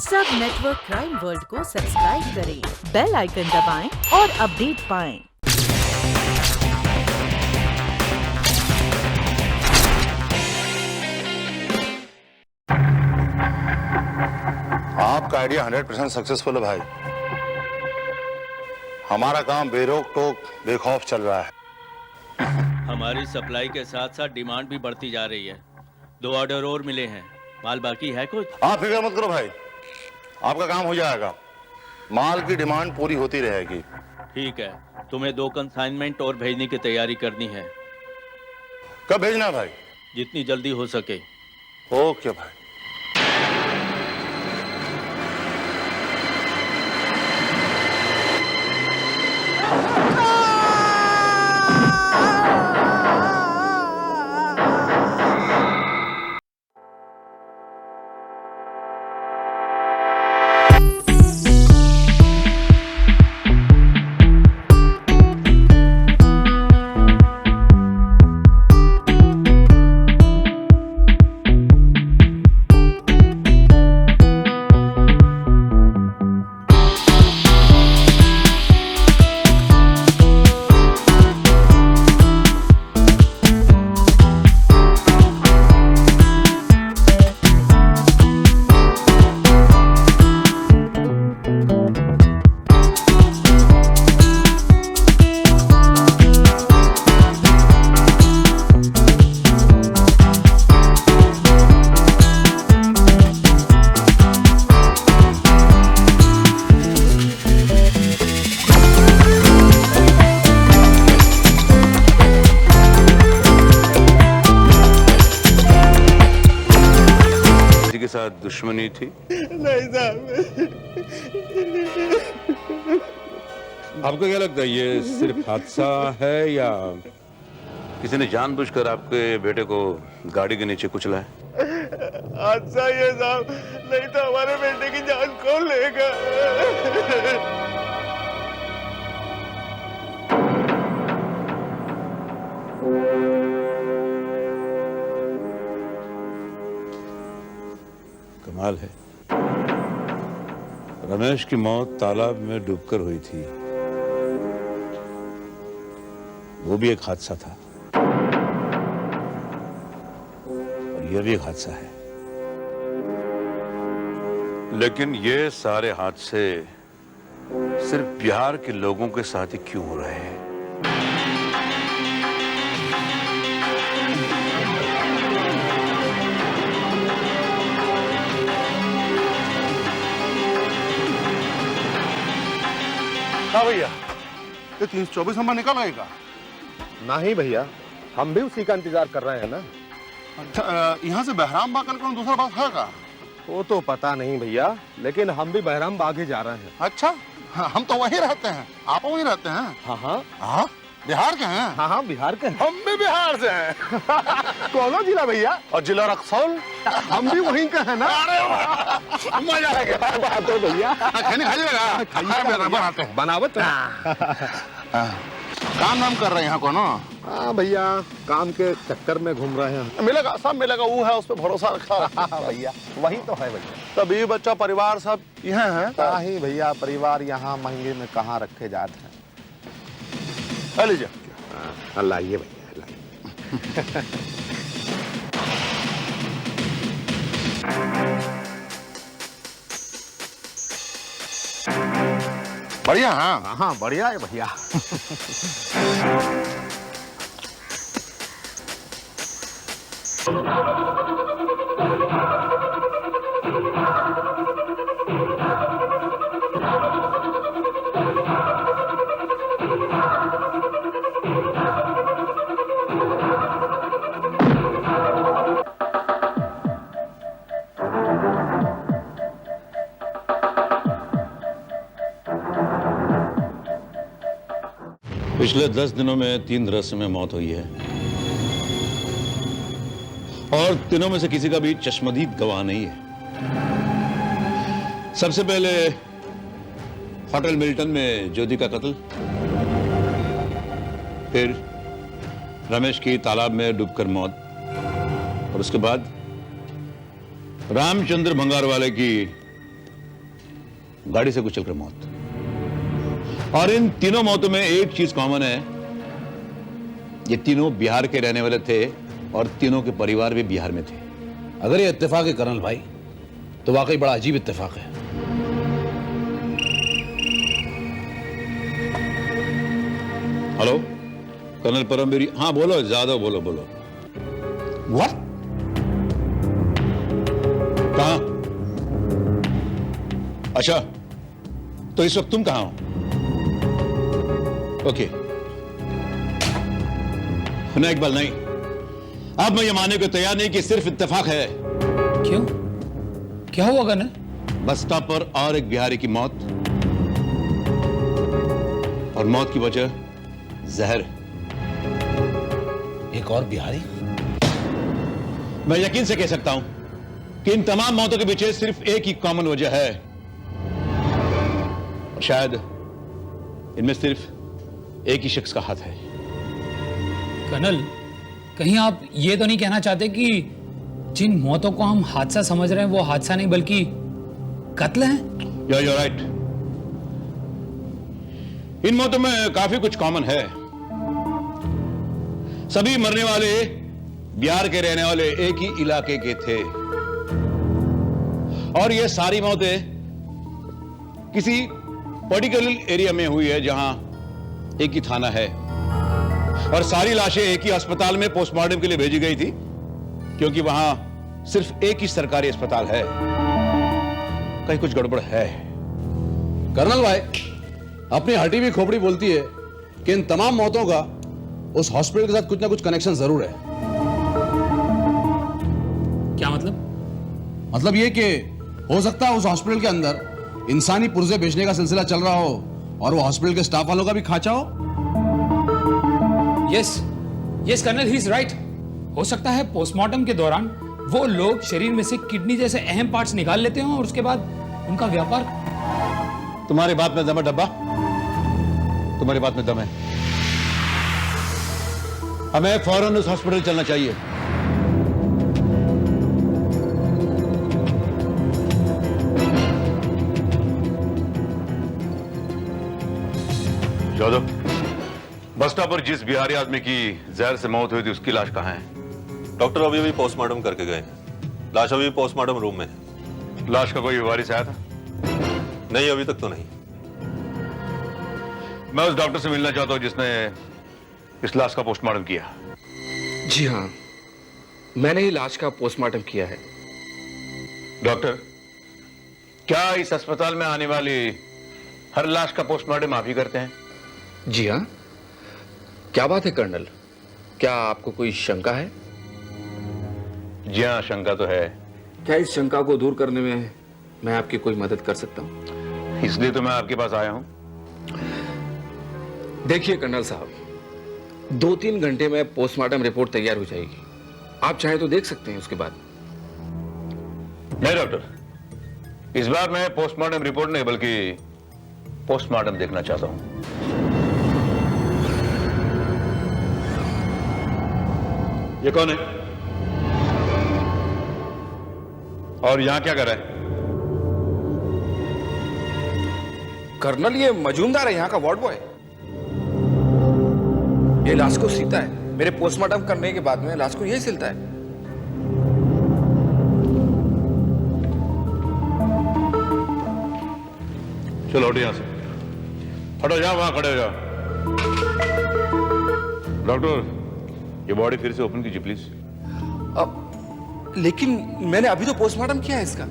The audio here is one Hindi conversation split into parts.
सब नेटवर्क क्राइम वर्ल्ड को सब्सक्राइब करें, बेल आइकन दबाएं और अपडेट पाएं। आपका आइडिया 100% सक्सेसफुल है भाई। हमारा काम बेरोक टोक बेखौफ चल रहा है। हमारी सप्लाई के साथ साथ डिमांड भी बढ़ती जा रही है। 2 ऑर्डर और मिले हैं, माल बाकी है कुछ? आप फिक्र मत करो भाई, आपका काम हो जाएगा। माल की डिमांड पूरी होती रहेगी। ठीक है, तुम्हें 2 कंसाइनमेंट और भेजने की तैयारी करनी है। कब भेजना है भाई? जितनी जल्दी हो सके। ओके भाई। के साथ दुश्मनी थी? नहीं साहब। आपको क्या लगता है ये सिर्फ हादसा है या किसी ने जानबूझकर आपके बेटे को गाड़ी के नीचे कुचला है? हादसा ये साहब, नहीं तो हमारे बेटे की जान कौन लेगा? कमाल है, रमेश की मौत तालाब में डूबकर हुई थी। वो भी एक हादसा था और यह भी एक हादसा है। लेकिन ये सारे हादसे सिर्फ बिहार के लोगों के साथ ही क्यों हो रहे हैं? हाँ भैया, ये 324 नंबर निकल आएगा? नहीं भैया, हम भी उसी का इंतजार कर रहे हैं ना। अच्छा, यहाँ से बहराम बाग कल दूसरा बस है का? वो तो पता नहीं भैया, लेकिन हम भी बहराम बाग ही जा रहे हैं। अच्छा, हम तो वहीं रहते हैं। आप वहीं रहते हैं? हाँ हाँ हाँ, बिहार के हैं? हाँ हाँ, बिहार के। हम भी बिहार से हैं। कौन जिला भैया? और जिला रक्सौल। हम भी वहीं का है ना। अरे वाह, मजा आ गया। बात है भैया। खाने खाइएगा? खाइए, बनाते हैं। बनावत है। काम नाम कर रहे हैं यहाँ को ना? हाँ भैया, काम के चक्कर में घूम रहे हैं। मिलेगा, सब मिलेगा। वो है, उस पर भरोसा रखा। भैया वही तो है भैया। तभी बच्चा परिवार सब यहाँ है। नहीं भैया, परिवार यहाँ महंगे में कहाँ रखे जाते हैं। लीजिए। लाइए भैया, लाइए। बढ़िया। हाँ हाँ, बढ़िया है भैया। पिछले 10 दिनों में 3 रहस्य में मौत हुई है और तीनों में से किसी का भी चश्मदीद गवाह नहीं है। सबसे पहले होटल मिल्टन में ज्योति का कत्ल, फिर रमेश की तालाब में डूबकर मौत और उसके बाद रामचंद्र भंगारवाले की गाड़ी से कुचलकर मौत। और इन तीनों मौतों में एक चीज कॉमन है, ये तीनों बिहार के रहने वाले थे और तीनों के परिवार भी बिहार में थे। अगर ये इत्तेफाक है कर्नल भाई, तो वाकई बड़ा अजीब इत्तेफाक है। हेलो कर्नल परमवीर, हाँ बोलो, ज्यादा बोलो। व्हाट? कहां? अच्छा, तो इस वक्त तुम कहां हो? ओके। नहीं इकबाल, नहीं, अब मैं ये मानने को तैयार नहीं कि सिर्फ इत्तेफाक है। क्यों? क्या हुआ कर्नल? बस स्टॉप पर और एक बिहारी की मौत, और मौत की वजह जहर। एक और बिहारी? मैं यकीन से कह सकता हूं कि इन तमाम मौतों के पीछे सिर्फ एक ही कॉमन वजह है, और शायद इनमें सिर्फ एक ही शख्स का हाथ है। कर्नल, कहीं आप ये तो नहीं कहना चाहते कि जिन मौतों को हम हादसा समझ रहे हैं वो हादसा नहीं बल्कि कत्ल है? You're right. इन मौतों में काफी कुछ कॉमन है। सभी मरने वाले बिहार के रहने वाले एक ही इलाके के थे, और ये सारी मौतें किसी पर्टिकुलर एरिया में हुई है जहां एक ही थाना है, और सारी लाशें एक ही अस्पताल में पोस्टमार्टम के लिए भेजी गई थी, क्योंकि वहां सिर्फ एक ही सरकारी अस्पताल है। कहीं कुछ गड़बड़ है। कर्नल भाई, अपनी हटी हुई खोपड़ी बोलती है कि इन तमाम मौतों का उस हॉस्पिटल के साथ कुछ ना कुछ कनेक्शन जरूर है। क्या मतलब? मतलब ये कि हो सकता है उस हॉस्पिटल के अंदर इंसानी पुर्जे बेचने का सिलसिला चल रहा हो, और वो हॉस्पिटल के स्टाफ वालों का भी खाचा हो। Yes colonel, he is right. हो सकता है पोस्टमार्टम के दौरान वो लोग शरीर में से किडनी जैसे अहम पार्ट्स निकाल लेते हो और उसके बाद उनका व्यापार। तुम्हारी बात में दम है डब्बा, तुम्हारी बात में दम है। हमें फौरन उस हॉस्पिटल चलना चाहिए। यादव, बस स्टॉप पर जिस बिहारी आदमी की जहर से मौत हुई थी उसकी लाश कहाँ है? डॉक्टर अभी पोस्टमार्टम करके गए हैं। लाश अभी पोस्टमार्टम रूम में है। लाश का कोई वारिस आया था? नहीं, अभी तक तो नहीं। मैं उस डॉक्टर से मिलना चाहता हूं जिसने इस लाश का पोस्टमार्टम किया। जी हाँ, मैंने ही लाश का पोस्टमार्टम किया है। डॉक्टर, क्या इस अस्पताल में आने वाली हर लाश का पोस्टमार्टम आप ही करते हैं? जी हाँ। क्या बात है कर्नल, क्या आपको कोई शंका है? जी हाँ, शंका तो है। क्या इस शंका को दूर करने में मैं आपकी कोई मदद कर सकता हूं? इसलिए तो मैं आपके पास आया हूं। देखिए कर्नल साहब, 2-3 घंटे में पोस्टमार्टम रिपोर्ट तैयार हो जाएगी। आप चाहे तो देख सकते हैं उसके बाद। नहीं डॉक्टर, इस बार मैं पोस्टमार्टम रिपोर्ट नहीं बल्कि पोस्टमार्टम देखना चाहता हूं। ये कौन है और यहां क्या कर रहा है? कर्नल, ये मजूमदार है यहाँ का वार्ड बॉय। ये लाश को सीता है। मेरे पोस्टमार्टम करने के बाद में लाश को यही सिलता है। चलो हटो यहां से, हटो, जाओ वहां खड़े हो जाओ। डॉक्टर, ये बॉडी फिर से ओपन कीजिए प्लीज। लेकिन मैंने अभी तो पोस्टमार्टम किया है इसका।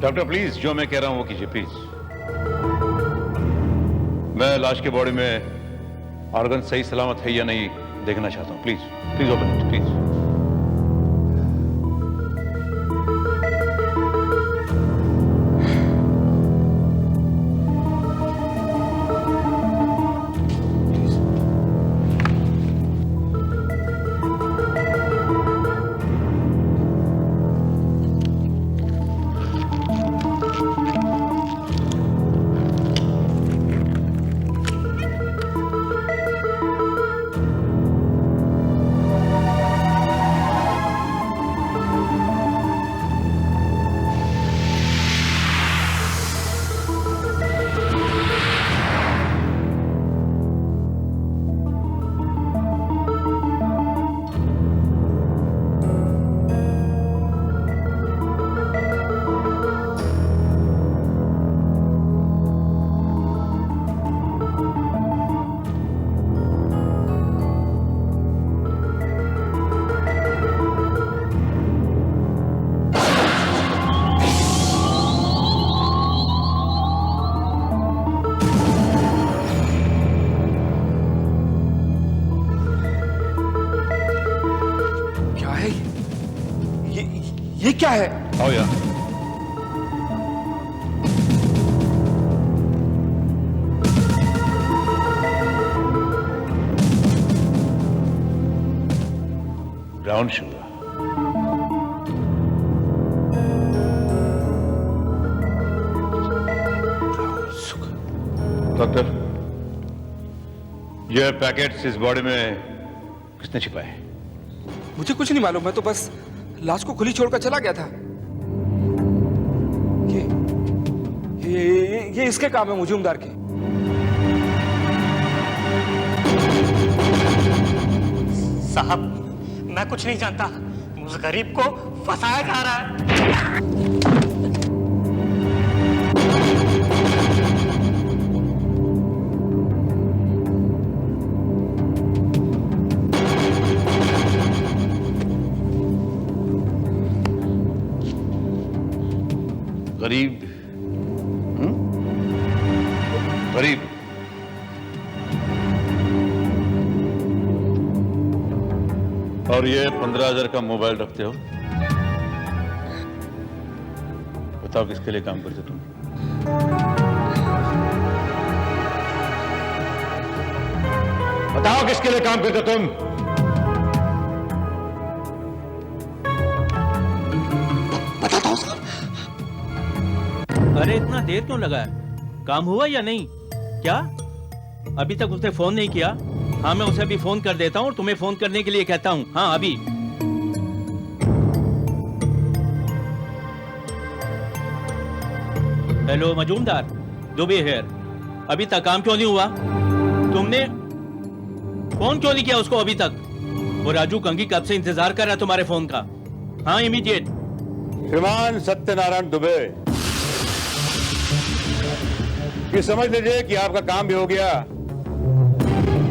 डॉक्टर प्लीज, जो मैं कह रहा हूं वो कीजिए प्लीज। मैं लाश के बॉडी में ऑर्गन सही सलामत है या नहीं देखना चाहता हूं। Please please open it please. क्या है? आओ यार। Brown sugar. डॉक्टर, ये पैकेट्स इस बॉडी में किसने छिपाए? मुझे कुछ नहीं मालूम, मैं तो बस लाश को खुली छोड़कर चला गया था। ये इसके काम है, मुजुमदार के। साहब, मैं कुछ नहीं जानता। उस गरीब को फंसाया जा रहा है। गरीब? गरीब? और ये 15,000 का मोबाइल रखते हो? बताओ किसके लिए काम करते तुम? बताओ किसके लिए काम करते तुम? बताता हूँ साहब। अरे इतना देर क्यों लगा है? काम हुआ या नहीं? क्या अभी तक उसने फोन नहीं किया? हाँ, मैं उसे अभी फोन कर देता हूँ और तुम्हें फोन करने के लिए कहता हूँ। हाँ, अभी। Hello Majumdar, Dubey here. अभी तक काम क्यों नहीं हुआ? तुमने फोन क्यों नहीं किया उसको अभी तक? वो राजू कंगी कब से इंतजार कर रहा है तुम्हारे फोन का। हाँ, इमीडिएट। श्रीमान सत्यनारायण दुबे, ये समझ लीजिए कि आपका काम भी हो गया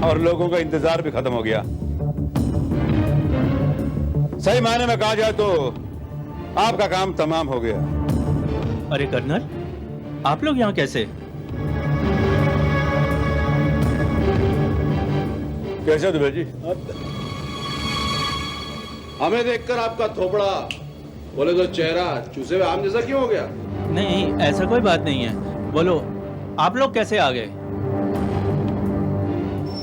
और लोगों का इंतजार भी खत्म हो गया। सही मायने में कहा जाए तो आपका काम तमाम हो गया। अरे कर्नल, आप लोग यहाँ कैसे? कैसे दुबे जी? हमें देखकर आपका थोपड़ा, बोले तो चेहरा चूसे हुए आम जैसा क्यों हो गया? नहीं, ऐसा कोई बात नहीं है। बोलो, आप लोग कैसे आ गए?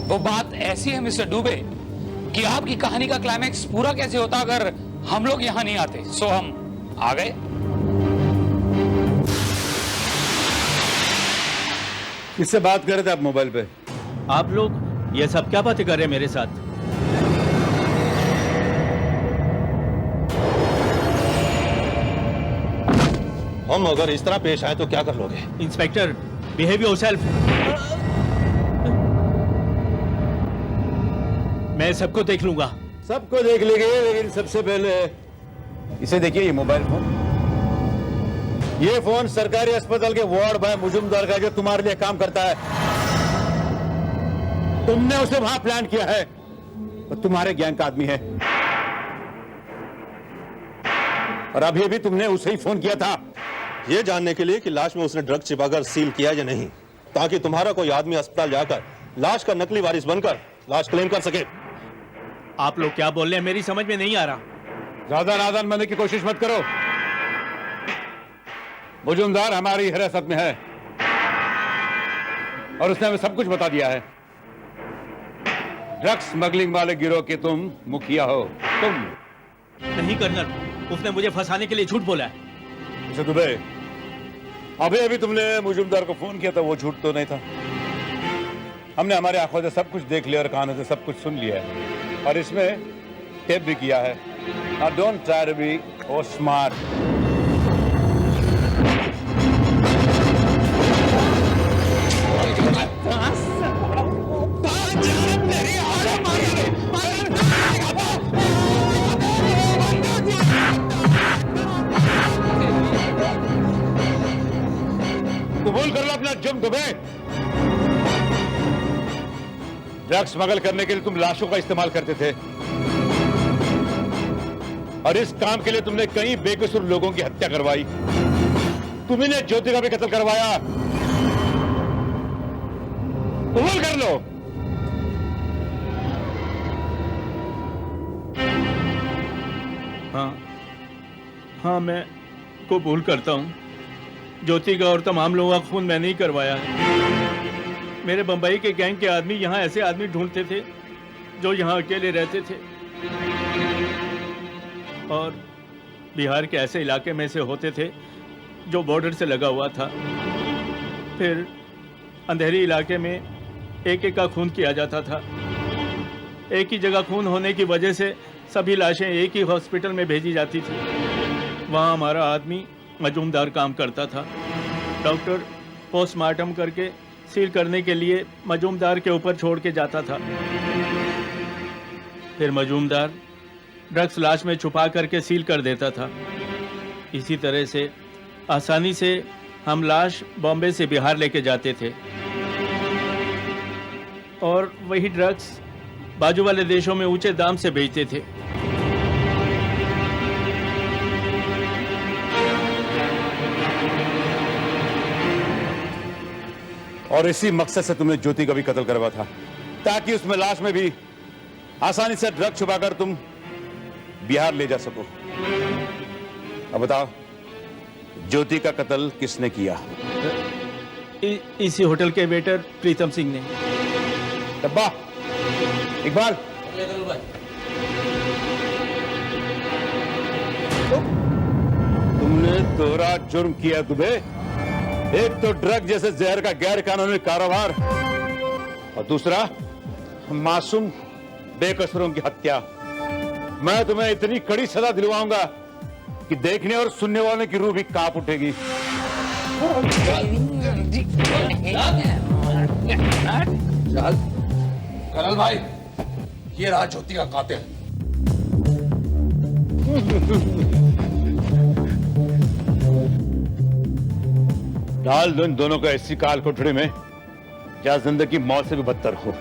वो बात ऐसी है मिस्टर दुबे कि आपकी कहानी का क्लाइमैक्स पूरा कैसे होता अगर हम लोग यहाँ नहीं आते। सो हम आ गए। किससे बात कर रहे थे आप मोबाइल पे? आप लोग ये सब क्या बातें कर रहे हैं मेरे साथ? हम अगर इस तरह पेश आए तो क्या कर लोगे? Inspector, behave yourself. मैं सबको देख लूंगा। सबको देख लेंगे, लेकिन सबसे पहले इसे देखिए, ये मोबाइल फोन। ये फोन सरकारी अस्पताल के वार्ड बॉय मुजुमदार का, जो तुम्हारे लिए काम करता है। तुमने उसे वहां प्लान किया है, तो तुम्हारे ज्ञान का आदमी है। और अभी भी तुमने उसे ही फोन किया था, ये जानने के लिए कि लाश में उसने ड्रग छिपाकर सील किया या नहीं, ताकि तुम्हारा कोई आदमी अस्पताल जाकर लाश का नकली वारिस बनकर लाश क्लेम कर सके। आप लोग क्या बोल रहे हैं? मेरी समझ में नहीं आ रहा। ज्यादा नादान बनने की कोशिश मत करो। मुजुमदार हमारी हिरासत में है और उसने हमें सब कुछ बता दिया है। ड्रग्स स्मगलिंग वाले गिरोह के तुम मुखिया हो। तुम नहीं कर्नल, उसने मुझे फंसाने के लिए झूठ बोला है। मिस्टर दुबे, अभी अभी तुमने मुजुमदार को फोन किया था, वो झूठ तो नहीं था। हमने हमारे आंखों से सब कुछ देख लिया और कानों से सब कुछ सुन लिया है, और इसमें टेप भी किया है। Now don't try to be oh smart. कबूल कर लो अपना जुर्म दुबे। ड्रग्स स्मगल करने के लिए तुम लाशों का इस्तेमाल करते थे, और इस काम के लिए तुमने कई बेकसूर लोगों की हत्या करवाई। तुम्ही ने ज्योति का भी कत्ल करवाया। कबूल कर लो। हाँ, हाँ, मैं कबूल करता हूँ। ज्योति का और तमाम लोगों का खून मैंने ही करवाया है। मेरे बंबई के गैंग के आदमी यहाँ ऐसे आदमी ढूंढते थे जो यहाँ अकेले रहते थे, और बिहार के ऐसे इलाके में से होते थे जो बॉर्डर से लगा हुआ था। फिर अंधेरी इलाके में एक एक का खून किया जाता था। एक ही जगह खून होने की वजह से सभी लाशें एक ही हॉस्पिटल में भेजी जाती थी। वहाँ हमारा आदमी मजूमदार काम करता था। डॉक्टर पोस्टमार्टम करके सील करने के लिए मजूमदार के ऊपर छोड़ के जाता था। फिर मजूमदार ड्रग्स लाश में छुपा करके सील कर देता था। इसी तरह से आसानी से हम लाश बॉम्बे से बिहार लेके जाते थे और वही ड्रग्स बाजू वाले देशों में ऊंचे दाम से बेचते थे। और इसी मकसद से तुमने ज्योति का भी कत्ल करवा था, ताकि उसमें लाश में भी आसानी से ड्रग छुपाकर तुम बिहार ले जा सको। अब बताओ, ज्योति का कत्ल किसने किया? इसी होटल के वेटर प्रीतम सिंह ने। डब्बा, इकबाल, तुमने दोहरा जुर्म किया तुम्हें। एक तो ड्रग जैसे जहर का गैर कानूनी कारोबार, और दूसरा मासूम बेकसूरों की हत्या। मैं तुम्हें इतनी कड़ी सजा दिलवाऊंगा कि देखने और सुनने वालों की रूह भी कांप उठेगी। कर्नल भाई, ये रहा ज्योति का कातिल। डाल दो इन दोनों को ऐसी काल कोठड़ी में, क्या जिंदगी मौत से भी बदतर हो।